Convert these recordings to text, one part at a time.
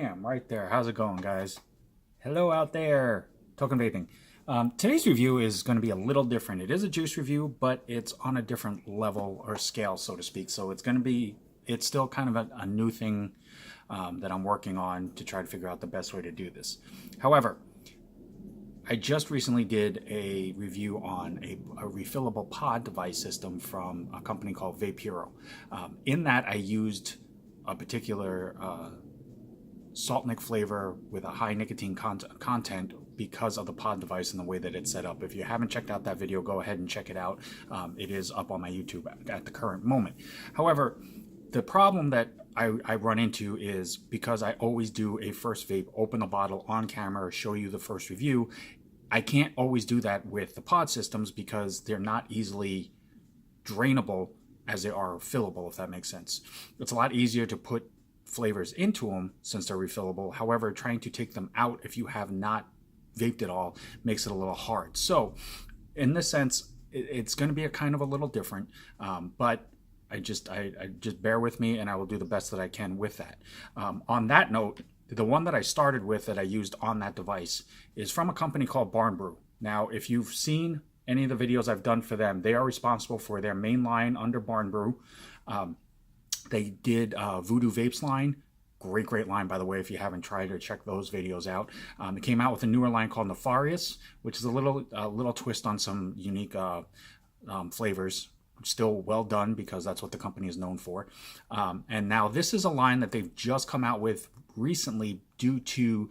Bam, right there. How's it going, guys? Hello out there. Token vaping. Today's review is going to be a little different. It is a juice review, but it's on a different level or scale, so to speak. So it's still kind of a new thing that I'm working on to try to figure out the best way to do this. However, I just recently did a review on a refillable pod device system from a company called Vape Hero. In that, I used a particular salt nic flavor with a high nicotine content because of the pod device and the way that it's set up. If you haven't checked out that video, go ahead and check it out. It is up on my YouTube at the current moment. However, the problem that I run into is because I always do a first vape, open the bottle on camera, show you the first review. I can't always do that with the pod systems because they're not easily drainable as they are fillable, if that makes sense. It's a lot easier to put flavors into them since they're refillable. However, trying to take them out if you have not vaped at all makes it a little hard. So in this sense, it's going to be a kind of a little different, but I just bear with me and I will do the best that I can with that. On that note, the one that I started with that I used on that device is from a company called Barn Brew. Now, if you've seen any of the videos I've done for them, they are responsible for their main line under Barn Brew. They did Voodoo Vapes line. Great line, by the way, if you haven't tried or check those videos out. They came out with a newer line called Nefarious, which is a little twist on some unique flavors. Still well done because that's what the company is known for. And now this is a line that they've just come out with recently due to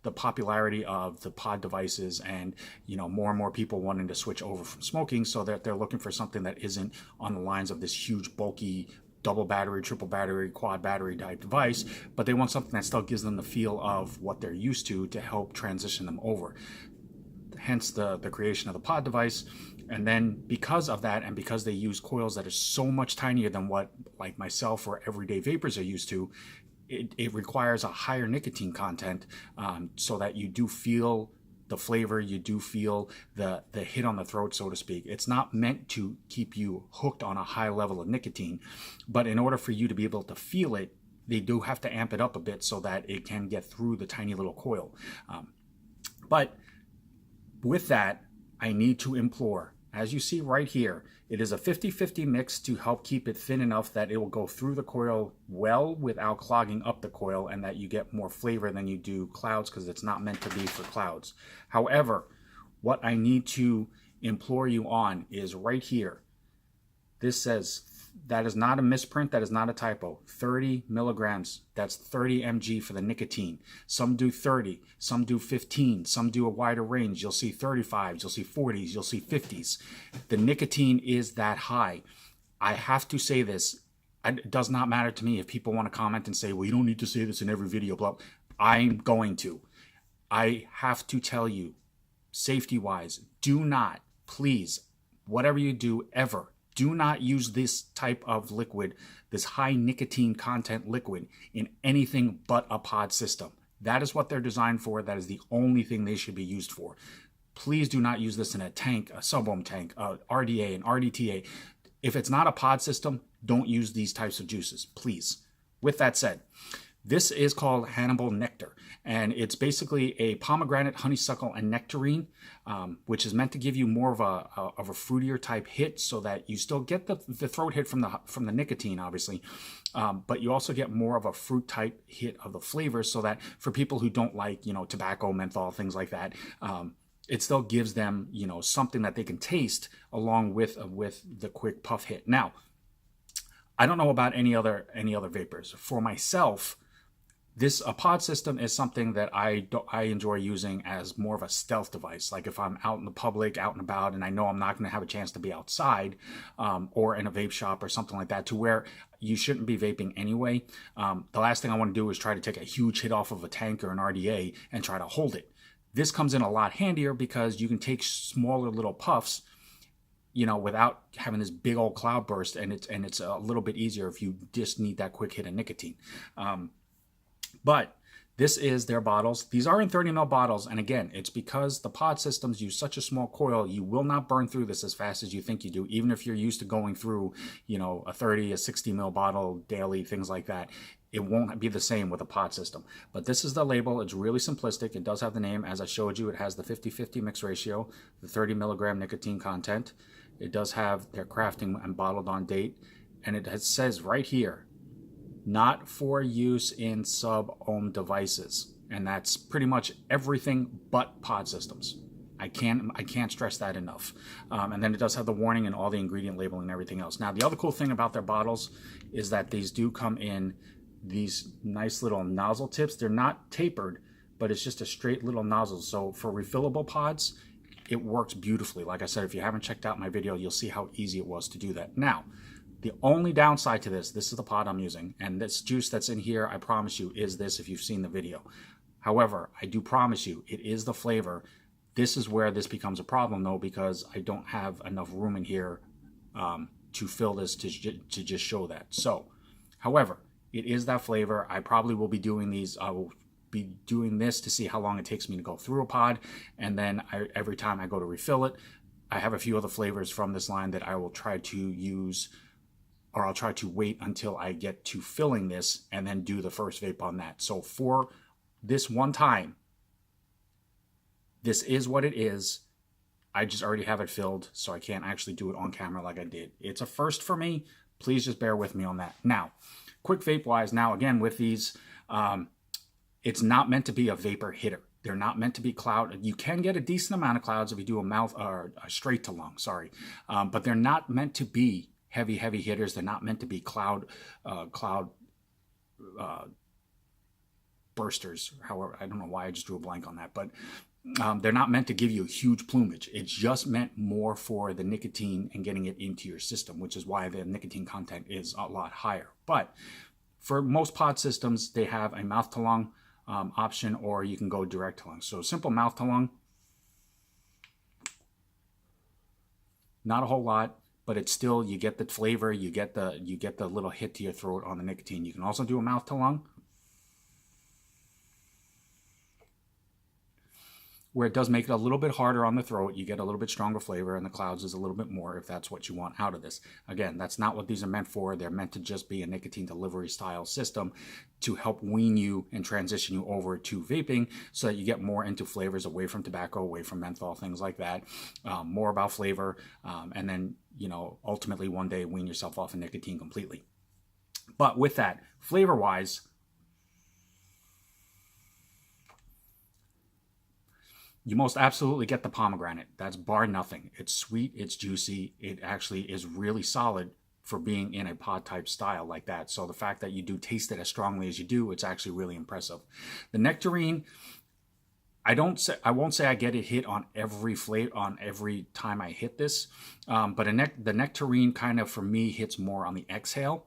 the popularity of the pod devices and more and more people wanting to switch over from smoking, so that they're looking for something that isn't on the lines of this huge bulky double battery, triple battery, quad battery type device, but they want something that still gives them the feel of what they're used to help transition them over. Hence the creation of the pod device. And then because of that, and because they use coils that are so much tinier than what like myself or everyday vapors are used to, it requires a higher nicotine content, so that you do feel the flavor, you do feel the hit on the throat, so to speak. It's not meant to keep you hooked on a high level of nicotine, but in order for you to be able to feel it, they do have to amp it up a bit so that it can get through the tiny little coil. But with that, I need to implore, as you see right here, it is a 50-50 mix to help keep it thin enough that it will go through the coil well without clogging up the coil, and that you get more flavor than you do clouds, because it's not meant to be for clouds. However, what I need to implore you on is right here. This says, that is not a misprint, that is not a typo, 30 milligrams, that's 30 mg for the nicotine. Some do 30, some do 15, some do a wider range. You'll see 35s, you'll see 40s, you'll see 50s. The nicotine is that high. I have to say this. It does not matter to me if people want to comment and say, well, you don't need to say this in every video, blah. I'm going to. I have to tell you, safety-wise, do not, please, whatever you do ever, do not use this type of liquid, this high nicotine content liquid, in anything but a pod system. That is what they're designed for. That is the only thing they should be used for. Please do not use this in a tank, a sub-ohm tank, a RDA, an RDTA. If it's not a pod system, don't use these types of juices, please. With that said, this is called Hannibal Necter, and it's basically a pomegranate, honeysuckle, and nectarine, which is meant to give you more of a fruitier type hit, so that you still get the throat hit from the nicotine, obviously, but you also get more of a fruit type hit of the flavor, so that for people who don't like tobacco, menthol, things like that, it still gives them something that they can taste along with the quick puff hit. Now, I don't know about any other vapors. For myself, a pod system is something that I enjoy using as more of a stealth device. Like if I'm out in the public, out and about, and I know I'm not going to have a chance to be outside, or in a vape shop or something like that, to where you shouldn't be vaping anyway. The last thing I want to do is try to take a huge hit off of a tank or an RDA and try to hold it. This comes in a lot handier because you can take smaller little puffs, without having this big old cloud burst, and it's a little bit easier if you just need that quick hit of nicotine. But this is their bottles. These are in 30 ml bottles, and again, it's because the pod systems use such a small coil, you will not burn through this as fast as you think you do, even if you're used to going through, a 30, a 60 ml bottle daily, things like that. It won't be the same with a pod system. But this is the label. It's really simplistic. It does have the name. As I showed you, it has the 50-50 mix ratio, the 30 milligram nicotine content. It does have their crafting and bottled on date. And it says right here, not for use in sub-ohm devices. And that's pretty much everything but pod systems. I can't stress that enough. And then it does have the warning and all the ingredient labeling and everything else. Now, the other cool thing about their bottles is that these do come in these nice little nozzle tips. They're not tapered, but it's just a straight little nozzle. So for refillable pods, it works beautifully. Like I said, if you haven't checked out my video, you'll see how easy it was to do that. Now, the only downside to this is the pod I'm using. And this juice that's in here, I promise you, is this if you've seen the video. However, I do promise you, it is the flavor. This is where this becomes a problem, though, because I don't have enough room in here to fill this to just show that. So, however, it is that flavor. I probably will be doing these. I will be doing this to see how long it takes me to go through a pod. And then every time I go to refill it, I have a few other flavors from this line that I will try to use, or I'll try to wait until I get to filling this and then do the first vape on that. So for this one time, this is what it is. I just already have it filled, so I can't actually do it on camera like I did. It's a first for me. Please just bear with me on that. Now, quick vape-wise, now again with these, it's not meant to be a vapor hitter. They're not meant to be cloud. You can get a decent amount of clouds if you do a mouth or a straight to lung, sorry. But they're not meant to be heavy hitters. They're not meant to be cloud bursters. However, I don't know why I just drew a blank on that, but they're not meant to give you a huge plumage. It's just meant more for the nicotine and getting it into your system, which is why the nicotine content is a lot higher. But for most pod systems, they have a mouth to lung option, or you can go direct to lung. So simple mouth to lung, not a whole lot, but it's still, you get the flavor, you get the little hit to your throat on the nicotine. You can also do a mouth to lung, where it does make it a little bit harder on the throat. You get a little bit stronger flavor, and the clouds is a little bit more if that's what you want out of this. Again, that's not what these are meant for. They're meant to just be a nicotine delivery style system to help wean you and transition you over to vaping so that you get more into flavors away from tobacco, away from menthol, things like that. More about flavor, and then, you know, ultimately one day wean yourself off of nicotine completely. But with that, flavor-wise, you most absolutely get the pomegranate. That's bar nothing. It's sweet, it's juicy. It actually is really solid for being in a pod type style like that. So the fact that you do taste it as strongly as you do, it's actually really impressive. The Nectarine, I won't say I get it hit on every flavor, on every time I hit this, but the Nectarine kind of, for me, hits more on the exhale.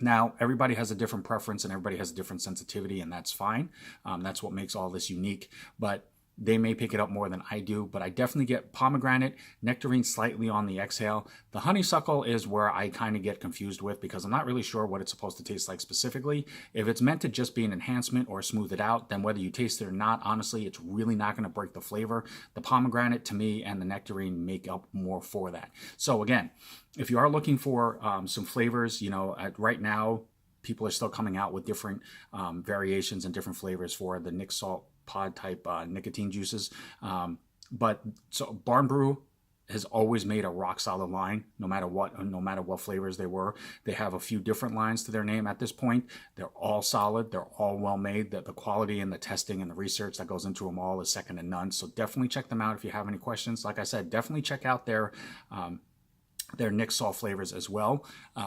Now, everybody has a different preference and everybody has a different sensitivity, and that's fine. That's what makes all this unique. But they may pick it up more than I do, but I definitely get pomegranate, nectarine slightly on the exhale. The honeysuckle is where I kind of get confused with, because I'm not really sure what it's supposed to taste like specifically. If it's meant to just be an enhancement or smooth it out, then whether you taste it or not, honestly, it's really not going to break the flavor. The pomegranate, to me, and the nectarine make up more for that. So again, if you are looking for some flavors, you know, right now, people are still coming out with different variations and different flavors for the Nic Salt pod type nicotine juices. But so Barn Brew has always made a rock solid line, no matter what flavors they were. They have a few different lines to their name at this point. They're all solid. They're all well made. The quality and the testing and the research that goes into them all is second to none. So definitely check them out if you have any questions. Like I said, definitely check out their Nic Salt flavors as well.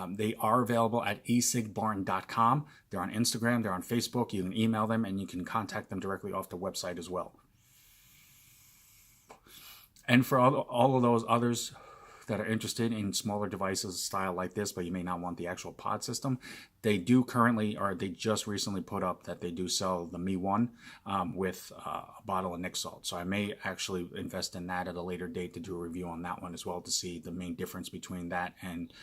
They are available at esigbarn.com. They're on Instagram, they're on Facebook. You can email them, and you can contact them directly off the website as well. And for all of those others that are interested in smaller devices style like this, but you may not want the actual pod system, they do currently, or they just recently put up that they do sell the Me One with a bottle of Nic Salt. So I may actually invest in that at a later date to do a review on that one as well, to see the main difference between that and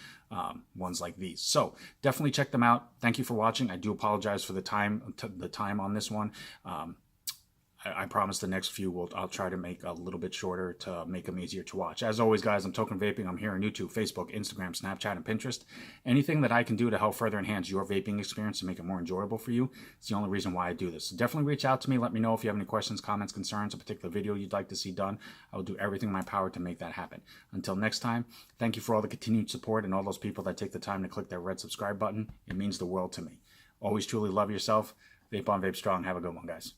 ones like these. So definitely check them out. Thank you for watching. I do apologize for the time on this one. I promise the next few I'll try to make a little bit shorter to make them easier to watch. As always, guys, I'm Token Vaping. I'm here on YouTube, Facebook, Instagram, Snapchat, and Pinterest. Anything that I can do to help further enhance your vaping experience and make it more enjoyable for you is the only reason why I do this. So definitely reach out to me. Let me know if you have any questions, comments, concerns, a particular video you'd like to see done. I will do everything in my power to make that happen. Until next time, thank you for all the continued support and all those people that take the time to click that red subscribe button. It means the world to me. Always truly love yourself. Vape on, vape strong. Have a good one, guys.